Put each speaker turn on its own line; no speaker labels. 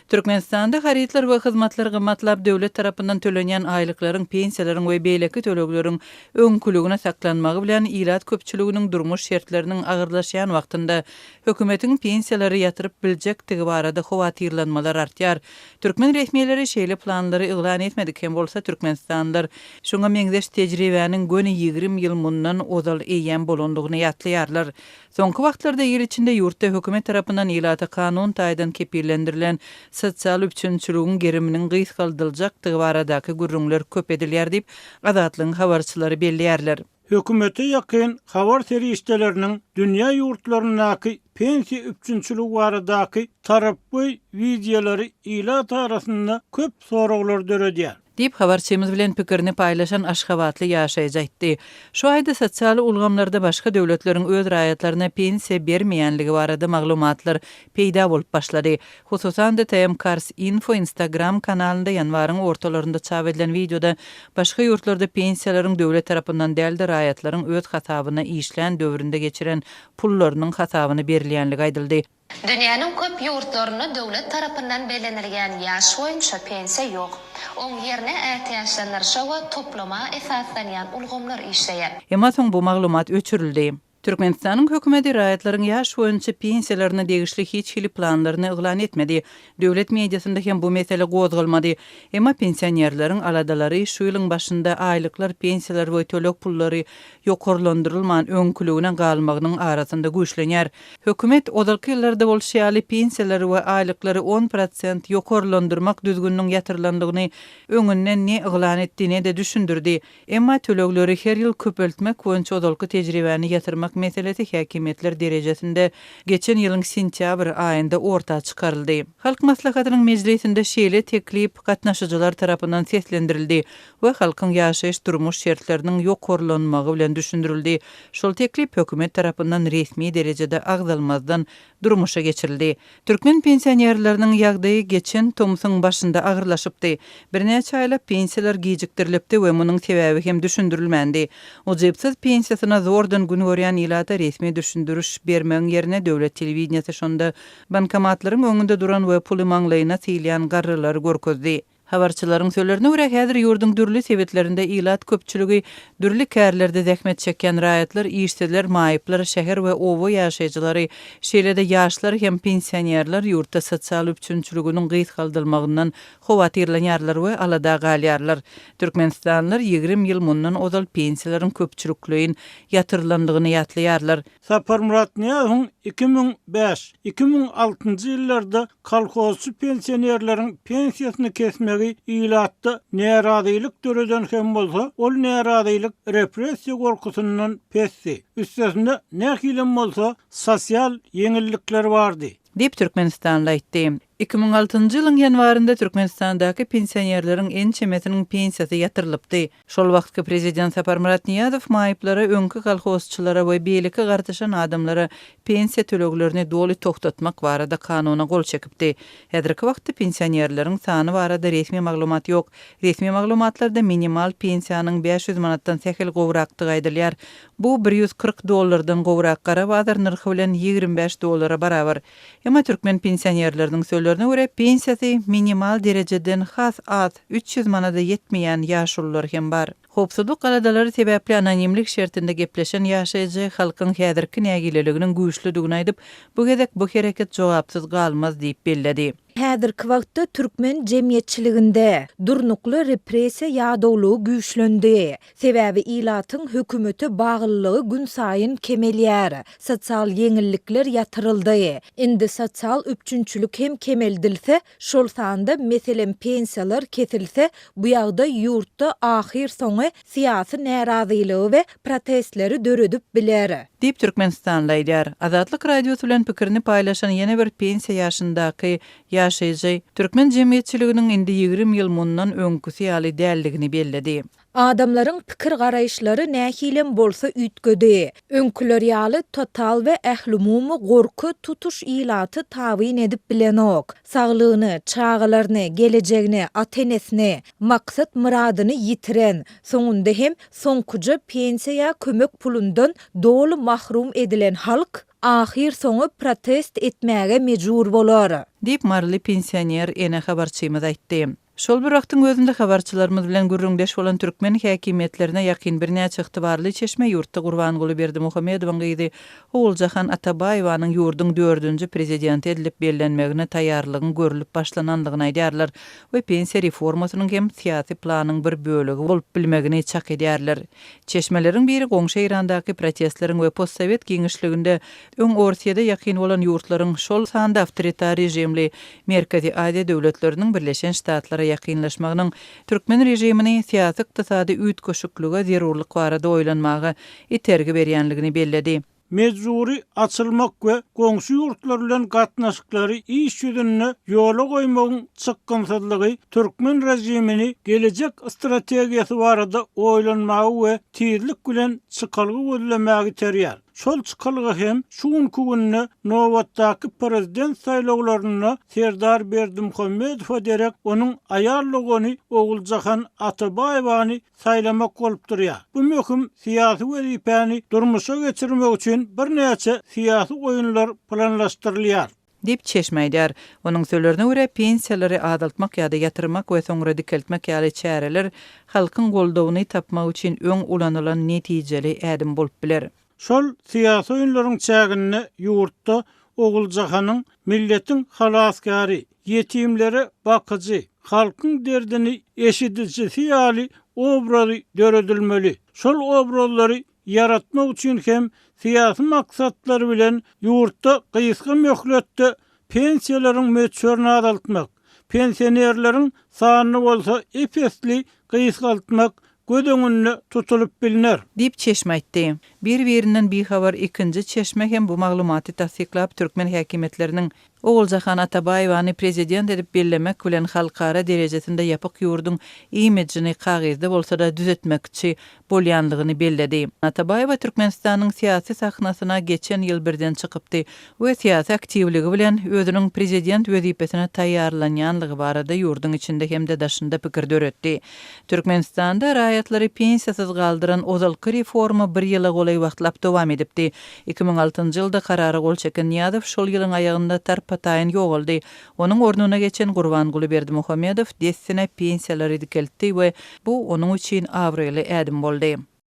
Türkmenistanda haritler we hyzmatlar gymmatlap döwlet tarapyndan tölenýän aýlyklaryň, pensiýalaryň we beýleki tölegleriň öňkülügine saklanmagy bilen ilat köpçüliginiň durmuş şertleriniň agyrlaşýan wagtynda hökümetiň pensiýalary ýatyryp biljektigi barada howatyrlanmalar artýar. Türkmen resmiýetleri şeýle planlary iglan etmedik hem bolsa Türkmenistanlar şoňa meňzeş tejribäniň göni 20 ýyl mundan ozal eýen bolandygyny ýatlaýarlar. Soňky wagtlarda ýyl içinde ýurtda hökümet tarapyndan ilata kanun taýdan kepillendirilen sosial üçünçülüğün geriminin gysgaldyljak baradaky gürrüňler köp edilýär diýip Azatlygyň habarçylary belliýärler.
Hökümete yakın habar seriştelerinin dünya yurtlarındaki pensiya üçünçülüğü baradaky tarapy videoları ilat arasında köp soraglar döredýär.
Dip habarçymyz bilen pikirini paýlaşan Aşgabatly ýaşaýjy aýtdy. Şu aýda sosial ulgamlarda başga döwletleriň öz raýatlaryna pensiya bermeýänligi barada maglumatlar peýda bolup başlady. Hususan da TM Kars Info Instagram kanalynda ýanwaryň ortalarynda çap edilen videoda başga ýurtlarda pensiýalaryň döwlet tarapyndan däldi raýatlaryň öz hasabyna işlän döwründe geçiren pullarynyň hasabyny berilýänligi aýdyldy.
Dünyanın köp yurtlarına devlet tarafından belirlenilgen yaş boyunca pensiya yok. Onun yerine ihtiyaçlanırsa ve toplama esaslanyan ulgamlar işleyen.
Emma soň bu maglumat öçürildi. Türkmenistanyň hökümeti raýatlaryň ýaş boýunça pensiýalaryna degişli hiç hili planlaryny iglan etmedi. Döwlet mediasynda hem bu mesele gozgalmady. Emma pensionerleriň aladalary şu ýylyň başynda aýlyklar, pensiýalar we tölek pullary ýokarlandyrylman öňkülügine galmagynyň arasynda güýçlenýär. Hökümet ozalky ýyllarda bolşýaly pensiýalary we aýlyklary 10% ýokarlandyrmak düzgünniň ýatyrlandygyny öňünden ne iglan etdiğini de düşündirdi. Emma tölekleri her ýyl köpeltmek boýunça ozalky tejribäni ýatyrmak meselesi häkimetler derejesinde geçen ýylyň sentýabr aýynda ortağa çykaryldy. Halk maslahatynyň meclisinde şeýle teklip gatnaşyjylar tarapyndan seslendirildi we halkyň ýaşaýyş durmuş şertleriniň ýokarlanmagy bilen düşündirildi. Şol teklip hökümet tarapyndan resmi derejede agdalmazdan durmuşa geçirildi. Türkmen pensionerleriniň ýagdaýy geçen tomsyň başynda agyrlaşypdy. Birnäçe aýlap pensiýalar gijikdirilipdi we munyň sebäbi hem düşündirilmändi. O jepsiz pensiýasyna zordan gün görýän ilata resmi düşündürüş bermeň ýerine döwlet telewizionyasy şonda bankomatlaryň öňünde duran we puly maňlaýyna silýän garrylar görkezdi. Habarçylaryň sözlerine görä häzir ýurdun dürli sebetlerinde ilat köpçüligi dürli kärlerde zähmet çekýän raýatlar, işsizler, maýyplar, şäher we owa ýaşaýjylary, şeýle-de ýaşlar hem pensionerler ýurtda sosial üçünçüliginiň gysgaldylmagyndan howatyrlanýarlar we alada galýarlar. Türkmenistanlylar 20 ýyl mundan ozal pensiýalaryň köpçülikliğin ýatyrlandygyny ýatlaýarlar.
Sapar Murat Niýazowyň 2005-2006 ýyllarda kolhozçy pensionerleriň pensiýasyny kesmegi ilatda närazylyk döreden hem bolsa, ol närazylyk repressiýa gorkusundan pesdi. Üstesinde nähilem bolsa sosial ýeňillikler bardy.
Dip Türkmenistanly aýtdy. 2006-njy ýylyň ýanwarynda Türkmenistandaky pensionerleriň en çemetiniň pensiýasy ýatyrlypdy. Şol wagtky prezident Sapar Murat Niýazow maýyplara, öňkü kolhozçylara we beýleki gartyşan adamlara pensiýa töleglerini doly toktatmak barada kanuna gol çekipdi. Häzirki wagtda pensionerleriň sany barada resmi maglumat ýok. Resmi maglumatlarda minimal pensiýanyň 500 manatdan sähel gowrakdygy aýdylýar. Bu $140 gowrak gara bazar narhy bilen $25 barabar. Emma türkmen pensionerleriniň sözlerine görä pensiýasy minimal derejeden has az 300 manada yetmeýän ýaşullar hem bar. Hopsuzluk galadalary sebäpli anonimlik şertinde gepleşen ýaşaýjy halkyň häzirki nägileliginiň güýçlüdigini aýdyp, bu gezek bu hereket jogapsyz galmaz diýip belledi.
Häzirki wagtda türkmen jemgyýetçiliginde durnukly repressiýa ýagdawlygy güýçlendi. Sebäbi ilatyň hökümete baglylygy gün saýyn kemelýär. Sosial ýeňillikler ýatyryldy. Indi sosial üçünçülük hem kemeldilse, şol sanda meselen pensiýalar kesilse, bu ýagda ýurtda ahyr soňy siýasy närazylygy we protestleri döredip biler.
Dip Türkmenistanly aýdýar. Azatlyk radiosu bilen pikirini paýlaşan ýene bir pensiýa ýaşyndaky ýaşaýjy türkmen jemgyýetçiliginiň indi 20 ýyl mundan öňküsi ýaly däldigini belledi.
Adamlaryň pikir garaýşlary nähilem bolsa üýtgedi. Öňküler ýaly total we ählumumy gorky tutuş ilaty tabyn edip bilenok. Saglygyny, çağalaryny, gelejegini, atenesini, maksat muradyny ýitiren, soňunda hem soňkuja pensiýa kömek pulundan doly mahrum edilen halk ahyr soňy protest etmäge mejbur bolar.
diýip marly pensioner ene habarçymyz aýtdy. Şol bir wagtyň özünde habarçylarymyz bilen gürrüňdeş bolan türkmen häkimetlerine ýakyn bir näçe ygtybarly Çeşme ýurtda Gurbanguly Berdimuhammedowyň gyzy Oğuljahan Atabaýewanyň ýurduň 4-nji prezidenti edilip bellenmegine taýýarlygyň görülip başlanandygyny aýdýarlar we pensiya reformasynyň hem syýasy planyň bir bölegi bolup bilmegini çak edýärler. Çeşmeleriň biri goňşy Irandaky protestleriň we postsovet giňişliginde öň Orsiýada ýakyn bolan ýurtlaryň şol sanda awtoritar rejimli Merkezi Aziýa döwletleriniň Birleşen Ştatlara ýakynlaşmagynyň türkmen rejimini syýasy ykdysady üýtgeşiklige zerurlyk barada oýlanmagy itergi berýänligini belledi.
Mecburi açılmak we goňşy ýurtlar bilen gatnaşyklary iş ýüzüne ýola goýmagyň çykgynsyzlygy türkmen rejimini gelecek strategiýasy barada oýlanmagy we tizlik bilen çykalgy gözlemägi terýär. Şol çykalgy hem şuň gününe nowatdaky prezident saýlawlaryna Serdar Berdimuhammedow derek onuň aýarlygyny Oğuljahan Atabaýewany saýlamak bolup durýar. Bu möhüm syýasy wezipäni durmuşa geçirmek üçin bir näçe syýasy oýunlar planlaşdyrylýar.
Dip Çeşmeýdär. Onuň sözlerine görä pensiýalary adaltmak ýa-da ýatyrmak we soňra dikeltmek ýaly çäreler halkyň goldawyny tapmak üçin öň ulanylan netijeli ädim bolup biler.
Şol syýasy oýunlaryň çägine ýurtda Oğuljahanyň milletiň halaskary, yetimlere bakyjy, halkyň derdini eşidilçi ýaly obrazy döredilmeli. Şol obrazlary yaratmak üçin hem syýasy maksatlary bilen ýurtda gysga möhletde pensiýalaryň möçberini adaltmak, pensionerleriň sanyny bolsa epesli gysgaltmak göz öňünde tutulup bilinär.
Dip Çeşme aýtdy. Bir-birinden bihabar ikinji Çeşme hem bu maglumaty tasdiklap türkmen häkimetleriniň Oğuljahan Atabaýewany prezident edip bellemek bilen halkara derejesinde ýapyk ýurduň imidjini kagizde bolsa-da düzetmekçi bolýanlygyny belledi. Atabaýewa Türkmenistanyň syýasy sahnasyna geçen ýyl birden çykypdy we syýasy aktivligi bilen özüniň prezident wezipesine taýýarlanýanlygy barada ýurduň içinde hem de daşynda pikir döretdi. Türkmenistanda raýatlary pensiýasyz galdyran ozalky reforma bir ýyla golay wagtlap dowam edipdi. 2006-njy ýylda karary gol çeken Niýazow şol ýylyň aýagynda tarpataýyn ýogaldy. Onuň ornuna geçen Gurbanguly Berdimuhammedow dessine pensiýalary dikeltdi we bu onuň üçin awryly ädim boldy.